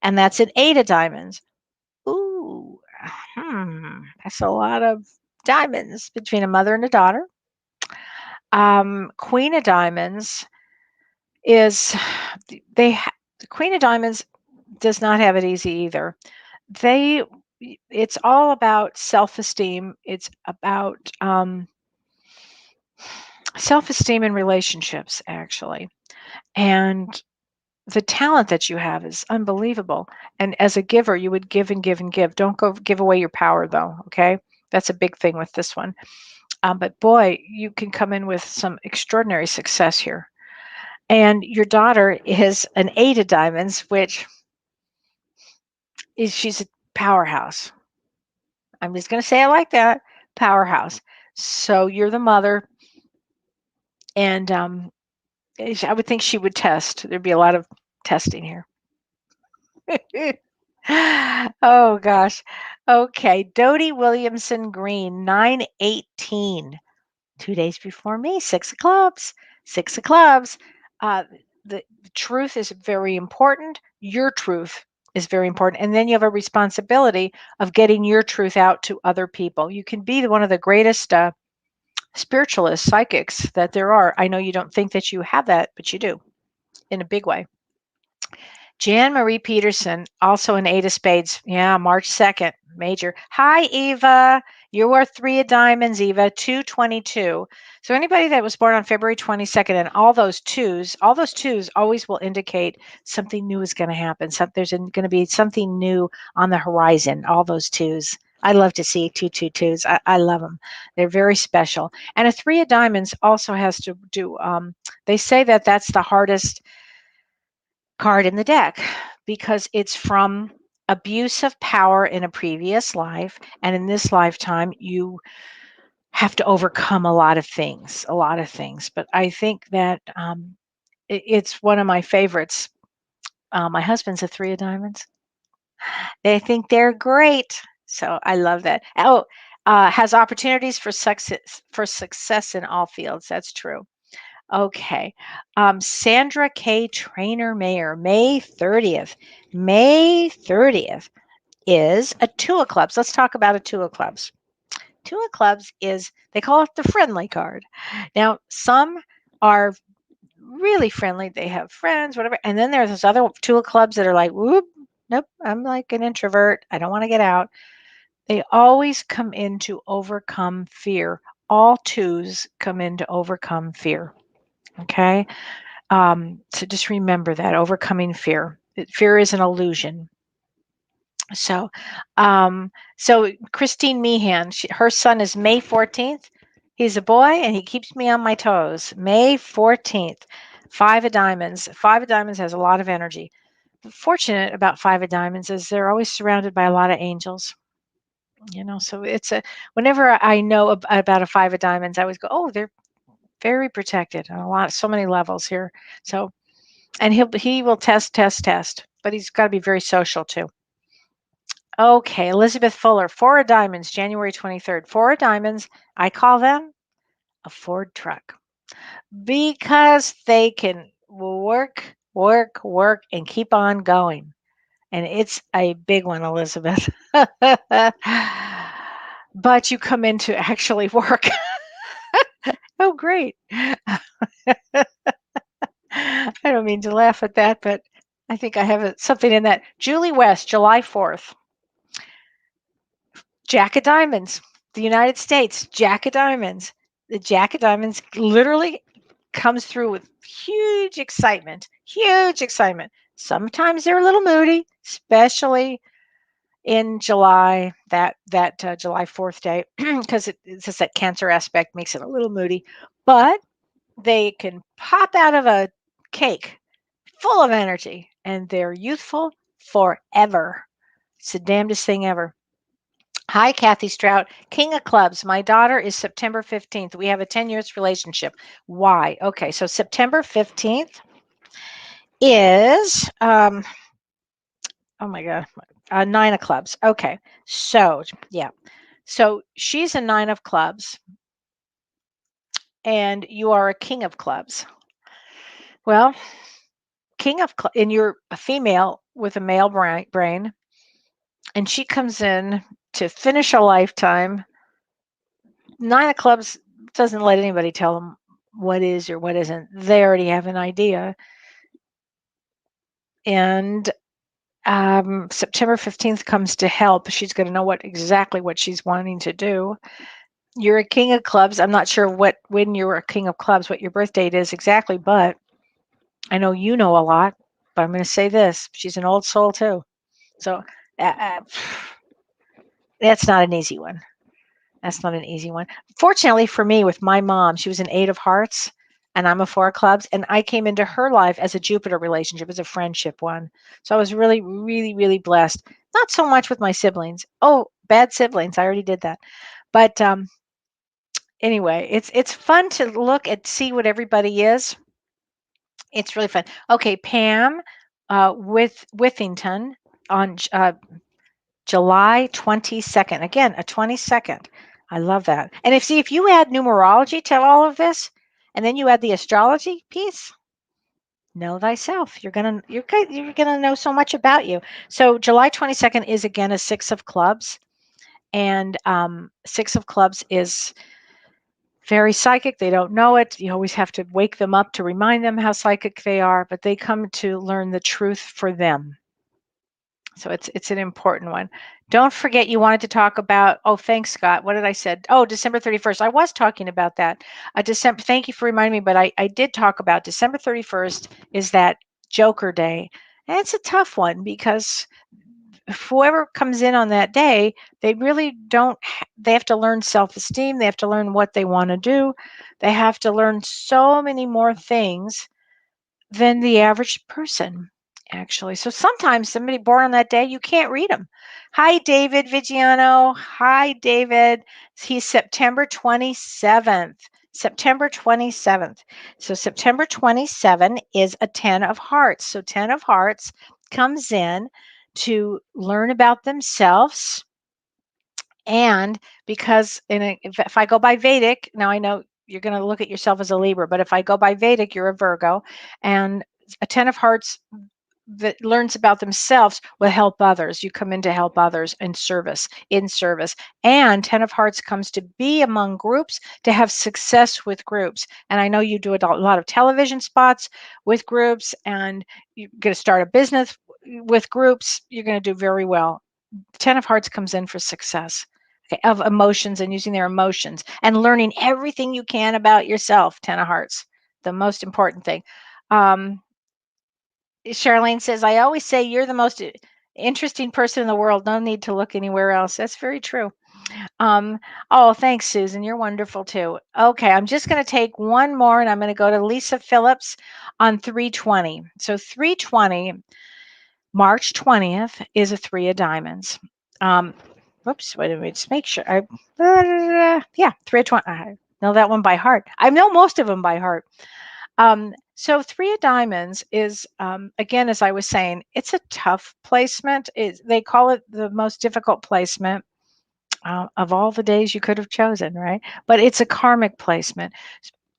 and that's an Eight of Diamonds. Ooh, that's a lot of diamonds between a mother and a daughter. Queen of Diamonds is the Queen of Diamonds does not have it easy either. It's all about self-esteem. It's about self-esteem in relationships, actually. And the talent that you have is unbelievable. And as a giver, you would give and give and give. Don't go give away your power, though. Okay, that's a big thing with this one. But boy, you can come in with some extraordinary success here. And your daughter is an Eight of Diamonds, which is she's a powerhouse. I'm just going to say it like that, powerhouse. So you're the mother, and I would think she would test. There'd be a lot of testing here. Oh gosh. Okay, Dodie Williamson Green, 9/18. 2 days before me, 6 of clubs. 6 of clubs. Uh, the truth is very important. Your truth is very important. And then you have a responsibility of getting your truth out to other people. You can be one of the greatest spiritualists, psychics that there are. I know you don't think that you have that, but you do in a big way. Jan Marie Peterson, also an 8 of spades. Yeah, March 2nd, major. Hi, Eva. You are 3 of diamonds, Eva, 222. So anybody that was born on February 22nd and all those twos always will indicate something new is going to happen. There's going to be something new on the horizon, all those twos. I love to see 222s. I love them. They're very special. And a 3 of diamonds also has to do, they say that that's the hardest card in the deck because it's from abuse of power in a previous life, and in this lifetime you have to overcome a lot of things, but I think that it's one of my favorites. My husband's a 3 of diamonds. They think they're great, so I love that. Oh, has opportunities for success in all fields. That's true. Okay. Sandra K. Trainer Mayer, May 30th. May 30th is a 2 of clubs. Let's talk about a 2 of clubs. 2 of clubs is, they call it the friendly card. Now, some are really friendly. They have friends, whatever. And then there's this other 2 of clubs that are like, whoop, nope, I'm like an introvert. I don't want to get out. They always come in to overcome fear. All twos come in to overcome fear. Okay. So just remember that overcoming fear. Fear is an illusion. So, so Christine Meehan, her son is May 14th. He's a boy and he keeps me on my toes. May 14th, 5 of diamonds. 5 of diamonds has a lot of energy. The fortunate about 5 of diamonds is they're always surrounded by a lot of angels. So whenever I know about a 5 of diamonds, I always go, oh, they're very protected on so many levels here. So, and he will test, but he's got to be very social too. Okay, Elizabeth Fuller, 4 of diamonds, January 23rd. 4 of diamonds, I call them a Ford truck because they can work, and keep on going. And it's a big one, Elizabeth. But you come in to actually work. Oh, great. I don't mean to laugh at that, but I think I have something in that. Julie West, July 4th. Jack of Diamonds, the United States, Jack of Diamonds. The Jack of Diamonds literally comes through with huge excitement, huge excitement. Sometimes they're a little moody, especially in July, that July 4th day, because it's just that Cancer aspect makes it a little moody. But they can pop out of a cake full of energy, and they're youthful forever. It's the damnedest thing ever. Hi, Kathy Strout, King of Clubs. My daughter is September 15th. We have a 10 years relationship. Why? Okay, so September 15th is, oh my God, 9 of clubs. Okay, so yeah. So she's a 9 of clubs, and you are a King of Clubs. Well, and you're a female with a male brain, and she comes in to finish a lifetime. 9 of clubs doesn't let anybody tell them what is or what isn't. They already have an idea. And September 15th comes to help. She's going to know exactly what she's wanting to do. You're a King of Clubs. I'm not sure when you're a King of Clubs, what your birth date is exactly, but I know you know a lot. But I'm going to say this: she's an old soul too. So that's not an easy one. That's not an easy one. Fortunately for me, with my mom, she was an 8 of hearts and I'm a 4 of clubs. And I came into her life as a Jupiter relationship, as a friendship one. So I was really, really, really blessed. Not so much with my siblings. Oh, bad siblings. I already did that. But anyway, it's fun to look and see what everybody is. It's really fun. Okay, Pam with Withington on July 22nd. Again, a 22nd. I love that. And if you add numerology to all of this, and then you add the astrology piece, know thyself. You're gonna know so much about you. So July 22nd is again a six of clubs, and six of clubs is very psychic. They don't know it. You always have to wake them up to remind them how psychic they are, but they come to learn the truth for them. So it's an important one. Don't forget you wanted to talk about, oh, thanks, Scott. What did I said? Oh, December 31st. I was talking about that. December, thank you for reminding me, but I did talk about December 31st is that Joker Day. And it's a tough one because whoever comes in on that day, they really don't, they have to learn self esteem. They have to learn what they want to do. They have to learn so many more things than the average person, actually. So sometimes somebody born on that day, you can't read them. Hi, David Vigiano. Hi, David. He's September 27th. September 27th. So September 27 is a 10 of hearts. So 10 of hearts comes in to learn about themselves. And because if I go by Vedic, now I know you're going to look at yourself as a Libra, but if I go by Vedic, you're a Virgo. And a 10 of hearts that learns about themselves will help others. You come in to help others in service. And 10 of hearts comes to be among groups, to have success with groups. And I know you do a lot of television spots with groups, and you're going to start a business with groups. You're going to do very well. 10 of hearts comes in for success, okay, of emotions and using their emotions and learning everything you can about yourself. 10 of hearts, the most important thing. Charlene says, I always say you're the most interesting person in the world. No need to look anywhere else. That's very true. Um, oh, thanks, Susan. You're wonderful too. Okay, I'm just going to take one more and I'm going to go to Lisa Phillips on 320. So 320, March 20th is a three of diamonds. Whoops, wait a minute, just make sure. Yeah, 320. I know that one by heart. I know most of them by heart. So three of diamonds is, again, as I was saying, it's a tough placement. They call it the most difficult placement of all the days you could have chosen, right? But it's a karmic placement.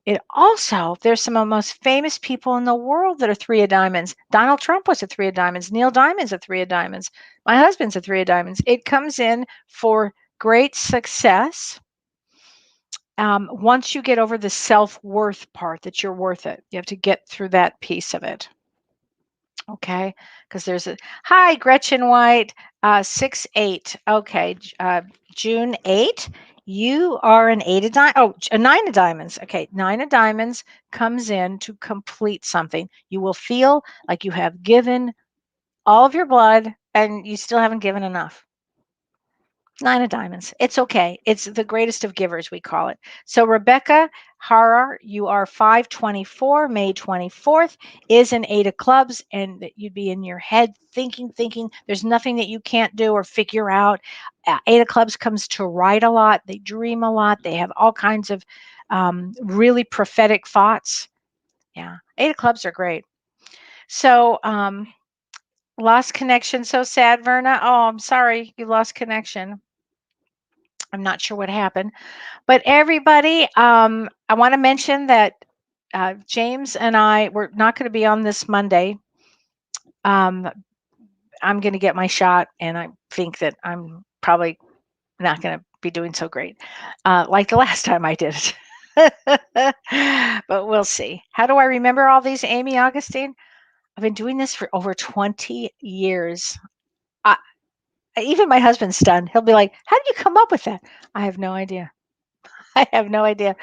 It also, there's some of the most famous people in the world that are three of diamonds. Donald Trump was a three of diamonds. Neil Diamond's a three of diamonds. My husband's a three of diamonds. It comes in for great success. Once you get over the self-worth part, that you're worth it, you have to get through that piece of it. Okay, because there's a hi Gretchen White, 6-8. Okay, June 8. You are an eight of diamonds. Oh, a nine of diamonds. Okay, nine of diamonds comes in to complete something. You will feel like you have given all of your blood and you still haven't given enough. Nine of diamonds. It's okay. It's the greatest of givers, we call it. So Rebecca Harar, you are 524. May 24th is an eight of clubs, and that you'd be in your head thinking. There's nothing that you can't do or figure out. Eight of clubs comes to write a lot. They dream a lot. They have all kinds of really prophetic thoughts. Yeah, eight of clubs are great. So lost connection. So sad, Verna. Oh, I'm sorry you lost connection. I'm not sure what happened, but everybody, I want to mention that James and I were not going to be on this Monday. Um, I'm going to get my shot, and I think that I'm probably not going to be doing so great like the last time I did it. But we'll see. How do I remember all these, Amy Augustine? I've been doing this for over 20 years. I, Even my husband's stunned. He'll be like, how did you come up with that? I have no idea. I have no idea.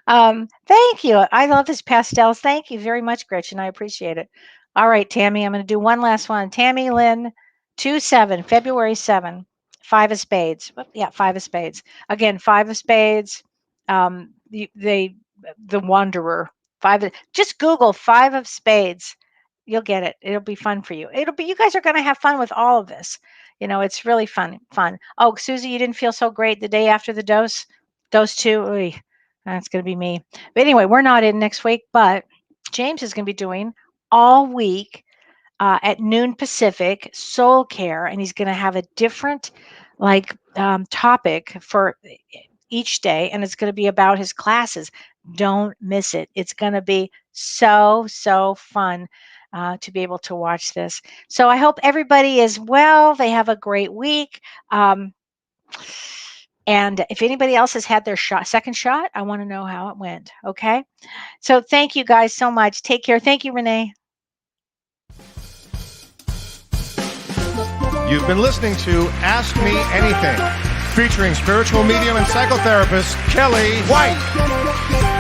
Thank you. I love his pastels. Thank you very much, Gretchen. I appreciate it. All right, Tammy, I'm going to do one last one. Tammy Lynn, 2/7, February 7, five of spades. Yeah, five of spades. Again, five of spades. The wanderer. Just Google five of spades. You'll get it. It'll be fun for you. You guys are going to have fun with all of this. It's really fun. Oh, Susie, you didn't feel so great the day after the dose? Those two, oy, that's going to be me. But anyway, we're not in next week, but James is going to be doing all week at noon Pacific soul care, and he's going to have a different topic for each day, and it's going to be about his classes. Don't miss it. It's going to be so, so fun to be able to watch this. So I hope everybody is well. They have a great week. And if anybody else has had their second shot, I want to know how it went. Okay. So thank you guys so much. Take care. Thank you, Renee. You've been listening to Ask Me Anything, featuring spiritual medium and psychotherapist Kellee White.